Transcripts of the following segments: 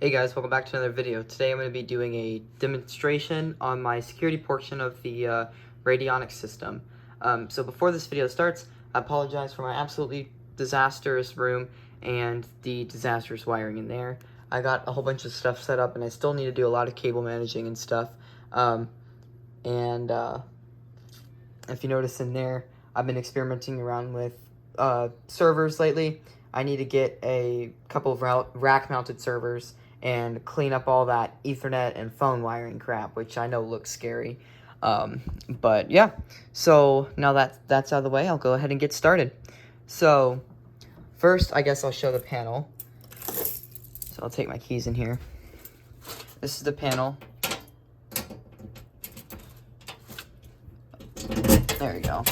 Hey guys, welcome back to another video. Today I'm going to be doing a demonstration on my security portion of the Radionics system. So before this video starts, I apologize for my absolutely disastrous room and the disastrous wiring in there. I got a whole bunch of stuff set up and I still need to do a lot of cable managing and stuff. If you notice in there, I've been experimenting around with servers lately. I need to get a couple of rack-mounted servers and clean up all that Ethernet and phone wiring crap, which I know looks scary. But yeah, so now that's out of the way, I'll go ahead and get started. So first, I guess I'll show the panel. So I'll take my keys in here. This is the panel. There you go.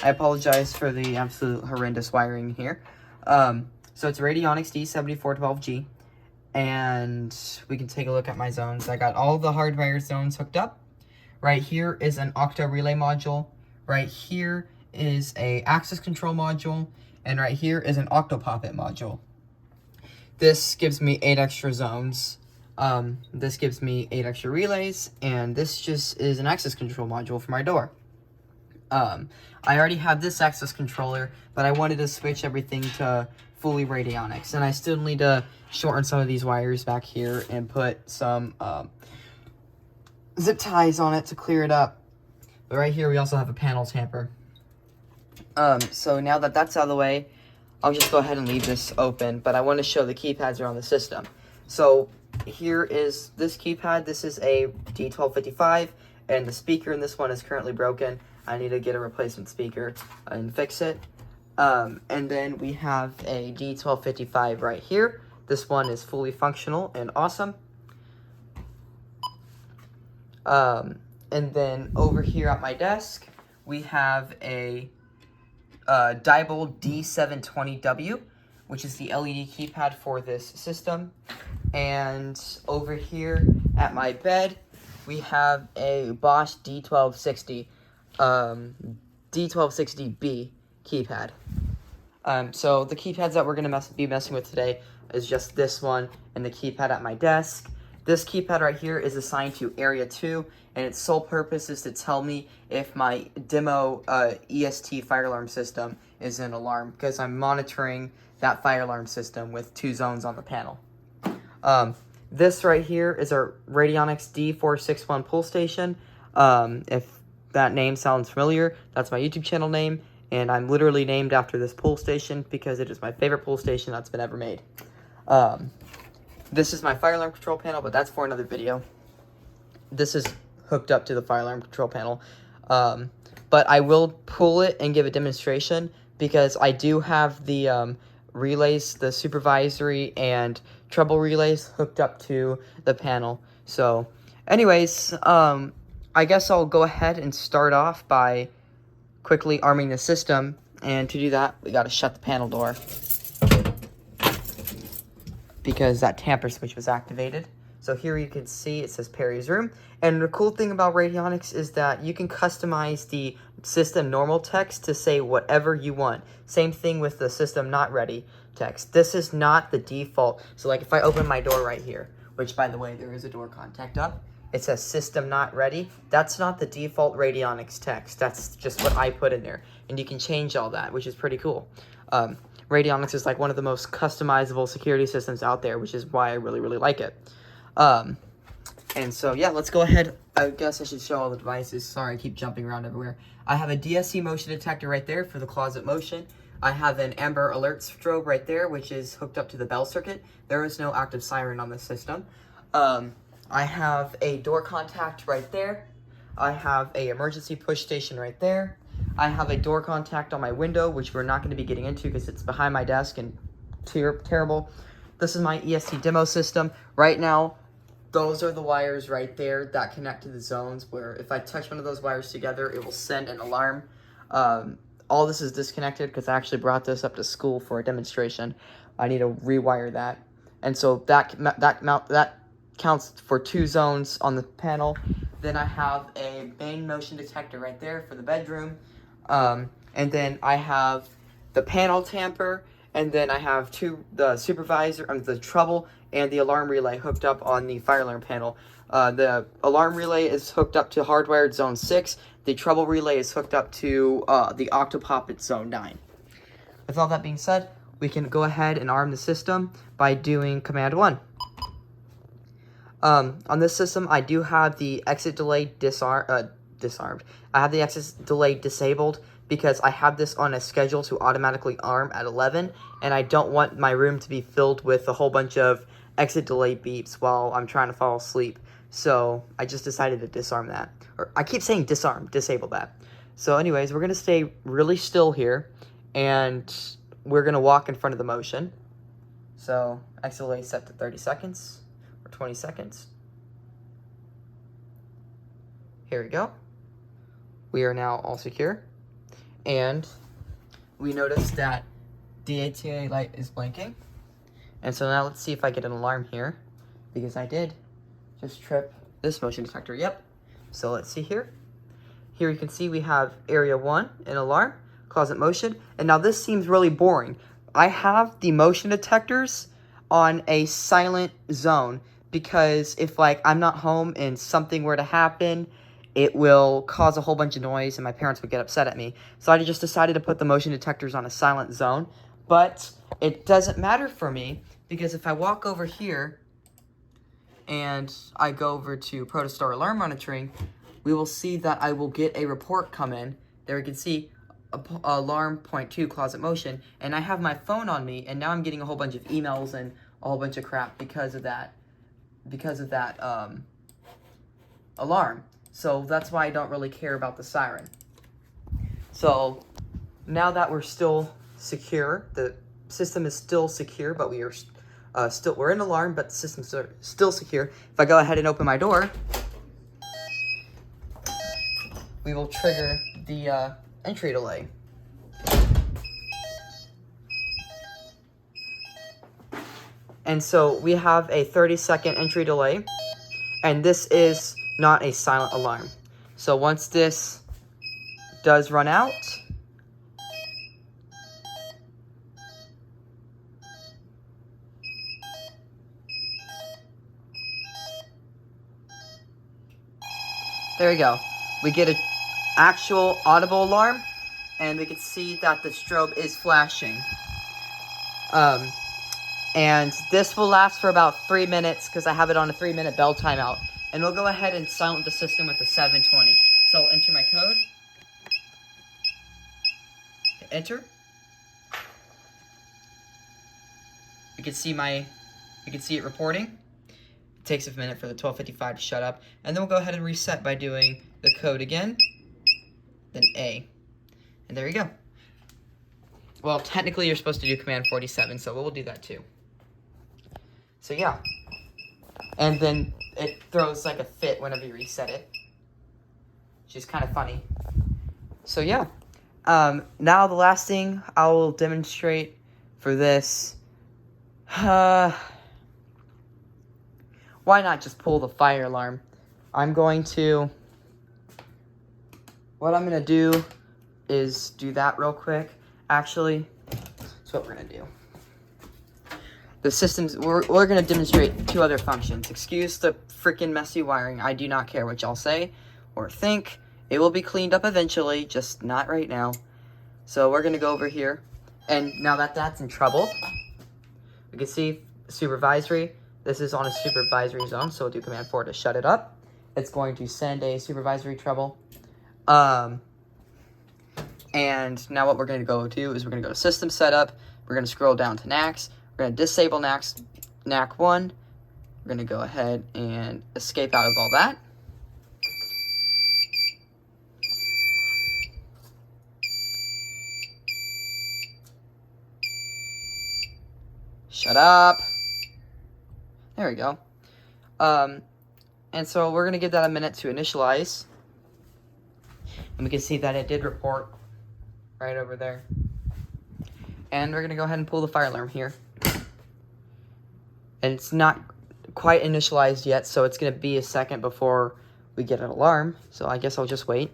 I apologize for the absolute horrendous wiring here. So it's Radionics D7412G. And we can take a look at my zones. I got all the hardwire zones hooked up. Right here is an octa relay module. Right here is a access control module. And right here is an octopoppet module. This gives me 8 extra zones. This gives me 8 extra relays. And this just is an access control module for my door. I already have this access controller, but I wanted to switch everything to fully Radionics, and I still need to shorten some of these wires back here and put some zip ties on it to clear it up. But right here we also have a panel tamper. So now that that's out of the way, I'll just go ahead and leave this open, but I want to show the keypads around the system. So here is this keypad. This is a D1255, and the speaker in this one is currently broken. I need to get a replacement speaker and fix it. And then we have a D1255 right here. This one is fully functional and awesome. And then over here at my desk, we have a Diebold D720W, which is the LED keypad for this system. And over here at my bed, we have a Bosch D1260. D1260B keypad. So the keypads that we're going to be messing with today is just this one and the keypad at my desk. This keypad right here is assigned to Area 2, and its sole purpose is to tell me if my demo EST fire alarm system is in alarm, because I'm monitoring that fire alarm system with 2 zones on the panel. This right here is our Radionics D461 pull station. If that name sounds familiar, that's my YouTube channel name, and I'm literally named after this pull station because it is my favorite pull station that's been ever made. This is my fire alarm control panel, but that's for another video. This is hooked up to the fire alarm control panel, but I will pull it and give a demonstration because I do have the relays, the supervisory and treble relays hooked up to the panel. So anyways, I guess I'll go ahead and start off by quickly arming the system, and to do that, we gotta shut the panel door because that tamper switch was activated. So here you can see it says Perry's room, and the cool thing about Radionics is that you can customize the system normal text to say whatever you want. Same thing with the system not ready text. This is not the default. So like if I open my door right here, which by the way, there is a door contact up, it says system not ready. That's not the default Radionics text. That's just what I put in there. And you can change all that, which is pretty cool. Radionics is like one of the most customizable security systems out there, which is why I really, really like it. And so, yeah, let's go ahead. I guess I should show all the devices. Sorry, I keep jumping around everywhere. I have a DSC motion detector right there for the closet motion. I have an Amber Alert strobe right there, which is hooked up to the bell circuit. There is no active siren on this system. I have a door contact right there. I have a emergency push station right there. I have a door contact on my window, which we're not going to be getting into because it's behind my desk and terrible. This is my EST demo system. Right now, those are the wires right there that connect to the zones, where if I touch one of those wires together, it will send an alarm. All this is disconnected because I actually brought this up to school for a demonstration. I need to rewire that. And so that counts for 2 zones on the panel. Then I have a main motion detector right there for the bedroom. And then I have the panel tamper And then I have the trouble and the alarm relay hooked up on the fire alarm panel. The alarm relay is hooked up to hardwired zone 6. The trouble relay is hooked up to the Octopop at zone 9. With all that being said, we can go ahead and arm the system by doing command 1. On this system, I do have the exit delay disarmed. I have the exit delay disabled because I have this on a schedule to automatically arm at 11, and I don't want my room to be filled with a whole bunch of exit delay beeps while I'm trying to fall asleep. So I just decided to disarm that. Or I keep saying disarm, disable that. So anyways, we're going to stay really still here, and we're going to walk in front of the motion. So exit delay set to 30 seconds. 20 seconds. Here we go. We are now all secure. And we notice that the ATA light is blinking. And so now let's see if I get an alarm here. Because I did just trip this motion detector. Yep. So let's see here. Here you can see we have area 1, an alarm, closet motion. And now this seems really boring. I have the motion detectors on a silent zone, because if like I'm not home and something were to happen, it will cause a whole bunch of noise and my parents would get upset at me. So I just decided to put the motion detectors on a silent zone. But it doesn't matter for me, because if I walk over here and I go over to Protostar Alarm Monitoring, we will see that I will get a report come in. There we can see alarm point 2 closet motion, and I have my phone on me, and now I'm getting a whole bunch of emails and a whole bunch of crap because of that alarm. So that's why I don't really care about the siren. So now that we're still secure, the system is still secure, but we're in alarm, but the system's still secure. If I go ahead and open my door, we will trigger the entry delay. And so we have a 30-second entry delay, and this is not a silent alarm. So once this does run out, there we go. We get an actual audible alarm, and we can see that the strobe is flashing. And this will last for about 3 minutes because I have it on a 3-minute bell timeout. And we'll go ahead and silent the system with the 720. So I'll enter my code. Hit enter. You can see it reporting. It takes a minute for the 1255 to shut up. And then we'll go ahead and reset by doing the code again. Then A. And there you go. Well, technically you're supposed to do command 47, so we'll do that too. So yeah, and then it throws like a fit whenever you reset it, which is kind of funny. So yeah, now the last thing I will demonstrate for this, why not just pull the fire alarm? What I'm going to do is do that real quick. Actually, that's what we're going to do. The systems, we're going to demonstrate 2 other functions. Excuse the freaking messy wiring. I do not care what y'all say or think. It will be cleaned up eventually, just not right now. So we're going to go over here. And now that that's in trouble, we can see supervisory. This is on a supervisory zone, so we'll do command 4 to shut it up. It's going to send a supervisory trouble. And now what we're going to go do is we're going to go to system setup. We're going to scroll down to NACs. We're going to disable NAC 1. We're going to go ahead and escape out of all that. Shut up. There we go. And so we're going to give that a minute to initialize. And we can see that it did report right over there. And we're going to go ahead and pull the fire alarm here. And it's not quite initialized yet, so it's going to be a second before we get an alarm. So I guess I'll just wait.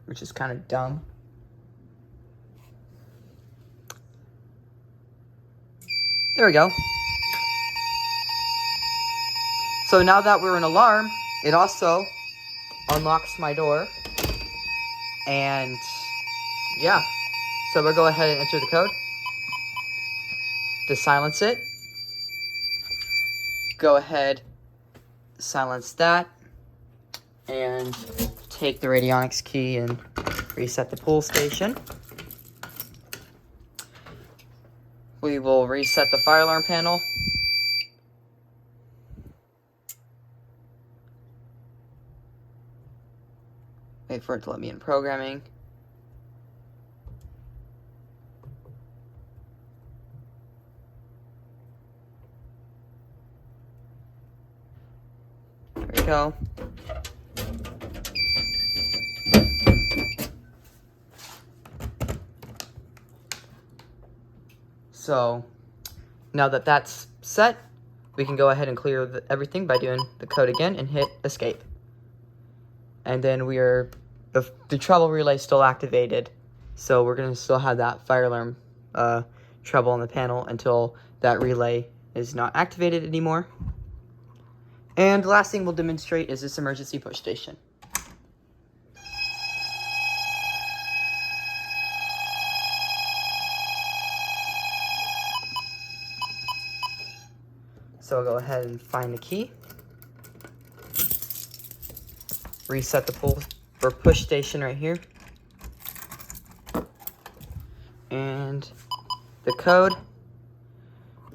Which is kind of dumb. There we go. So now that we're in alarm, it also unlocks my door. And yeah, so we'll go ahead and enter the code to silence it. Go ahead, silence that, and take the Radionics key and reset the pull station. We will reset the fire alarm panel. Wait for it to let me in programming. There we go. So now that that's set, we can go ahead and clear everything by doing the code again and hit escape. And then the treble relay is still activated, so we're gonna still have that fire alarm treble on the panel until that relay is not activated anymore. And the last thing we'll demonstrate is this emergency push station. So I'll go ahead and find the key. Reset the pull or push station right here. And the code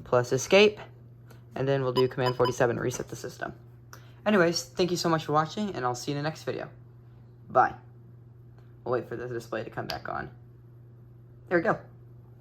plus escape. And then we'll do command 47 to reset the system. Anyways, thank you so much for watching, and I'll see you in the next video. Bye. We'll wait for the display to come back on. There we go.